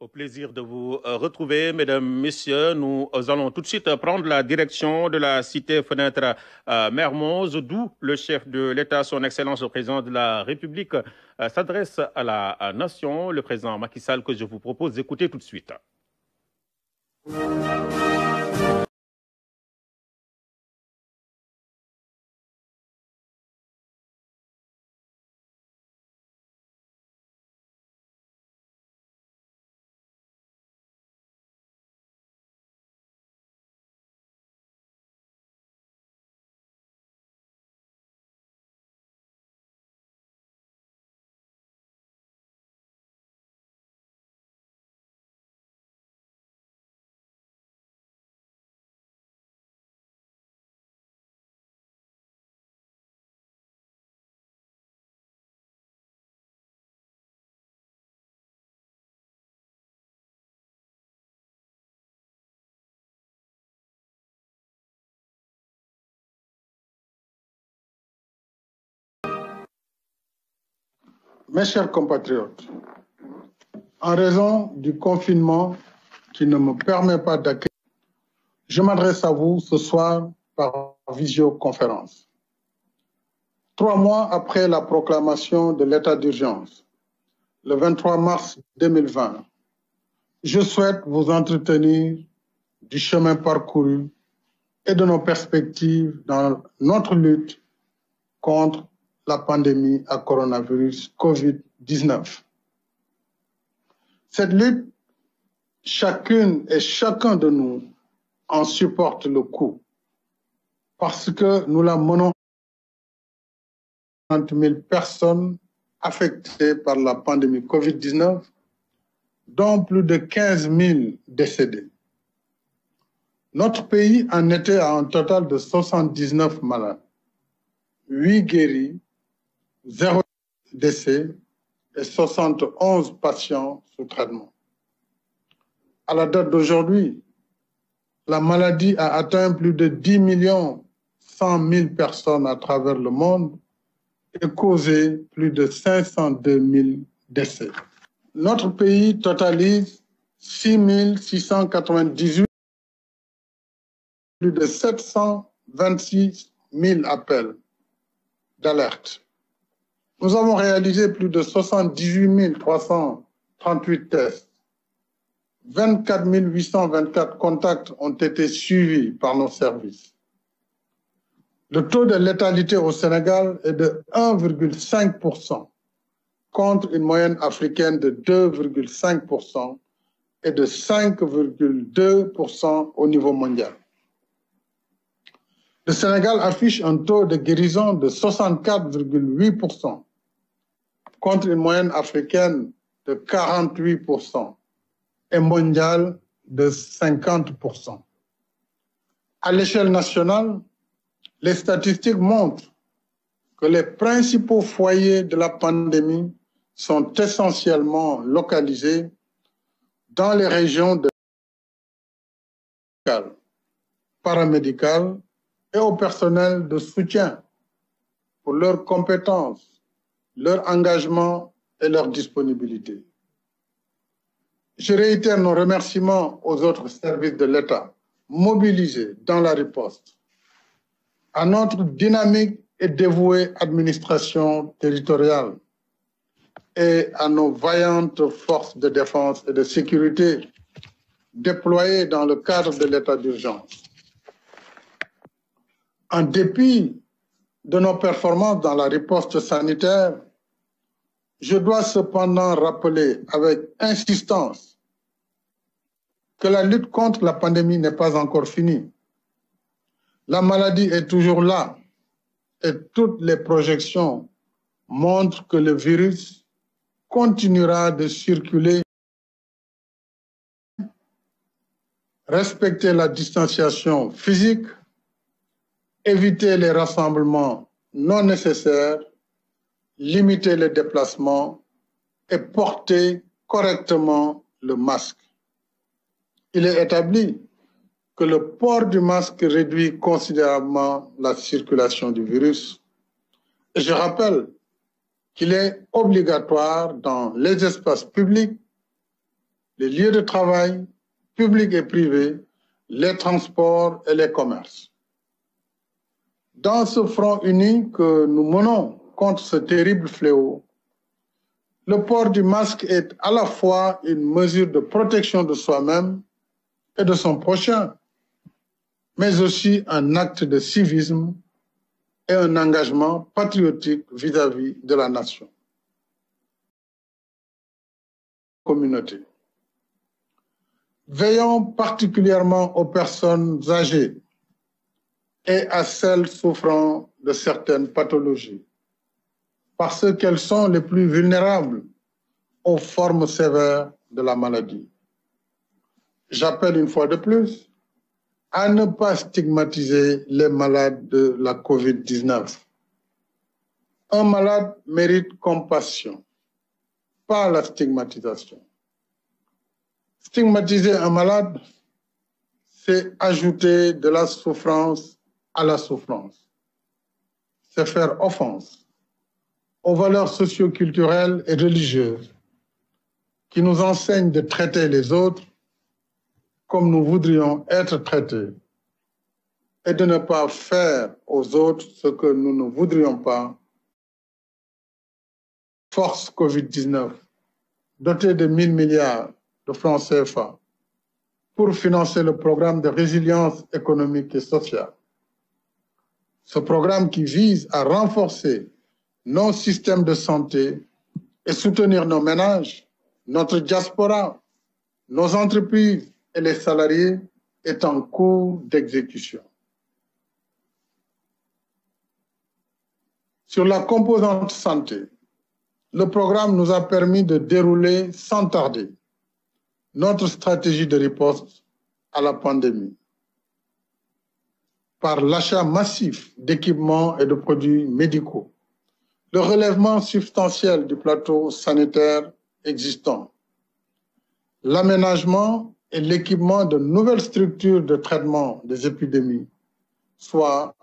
Au plaisir de vous retrouver, mesdames, messieurs. Nous allons tout de suite prendre la direction de la cité Fenêtre Mermoz, d'où le chef de l'État, son Excellence le Président de la République, s'adresse à la nation, le président Macky Sall, que je vous propose d'écouter tout de suite. Mes chers compatriotes, en raison du confinement qui ne me permet pas d'accueillir, je m'adresse à vous ce soir par visioconférence. 3 mois après la proclamation de l'état d'urgence, le 23 mars 2020, je souhaite vous entretenir du chemin parcouru et de nos perspectives dans notre lutte contre la pandémie à coronavirus COVID-19. Cette lutte, chacune et chacun de nous en supporte le coût parce que nous la menons. 30 000 personnes affectées par la pandémie COVID-19, dont plus de 15 000 décédés. Notre pays en était à un total de 79 malades, 8 guéris, 0 décès et 71 patients sous traitement. À la date d'aujourd'hui, la maladie a atteint plus de 10 100 000 personnes à travers le monde et causé plus de 502 000 décès. Notre pays totalise 6 698, plus de 726 000 appels d'alerte. Nous avons réalisé plus de 78 338 tests. 24 824 contacts ont été suivis par nos services. Le taux de létalité au Sénégal est de 1,5% contre une moyenne africaine de 2,5% et de 5,2% au niveau mondial. Le Sénégal affiche un taux de guérison de 64,8% contre une moyenne africaine de 48% et mondiale de 50%. À l'échelle nationale, les statistiques montrent que les principaux foyers de la pandémie sont essentiellement localisés dans les régions de paramédicales et au personnel de soutien pour leurs compétences, leur engagement et leur disponibilité. Je réitère nos remerciements aux autres services de l'État mobilisés dans la riposte, à notre dynamique et dévouée administration territoriale et à nos vaillantes forces de défense et de sécurité déployées dans le cadre de l'état d'urgence. En dépit de nos performances dans la riposte sanitaire, je dois cependant rappeler avec insistance que la lutte contre la pandémie n'est pas encore finie. La maladie est toujours là et toutes les projections montrent que le virus continuera de circuler. Respecter la distanciation physique, éviter les rassemblements non nécessaires, limiter les déplacements et porter correctement le masque. Il est établi que le port du masque réduit considérablement la circulation du virus. Et je rappelle qu'il est obligatoire dans les espaces publics, les lieux de travail, publics et privés, les transports et les commerces. Dans ce front uni que nous menons contre ce terrible fléau, le port du masque est à la fois une mesure de protection de soi-même et de son prochain, mais aussi un acte de civisme et un engagement patriotique vis-à-vis de la nation. Communauté. Veillons particulièrement aux personnes âgées et à celles souffrant de certaines pathologies, parce qu'elles sont les plus vulnérables aux formes sévères de la maladie. J'appelle une fois de plus à ne pas stigmatiser les malades de la COVID-19. Un malade mérite compassion, pas la stigmatisation. Stigmatiser un malade, c'est ajouter de la souffrance à la souffrance. C'est faire offense aux valeurs socio-culturelles et religieuses qui nous enseignent de traiter les autres comme nous voudrions être traités et de ne pas faire aux autres ce que nous ne voudrions pas. Force Covid-19, dotée de 1 000 milliards de francs CFA pour financer le programme de résilience économique et sociale. Ce programme qui vise à renforcer nos systèmes de santé et soutenir nos ménages, notre diaspora, nos entreprises et les salariés est en cours d'exécution. Sur la composante santé, le programme nous a permis de dérouler sans tarder notre stratégie de riposte à la pandémie par l'achat massif d'équipements et de produits médicaux, le relèvement substantiel du plateau sanitaire existant, l'aménagement et l'équipement de nouvelles structures de traitement des épidémies, soit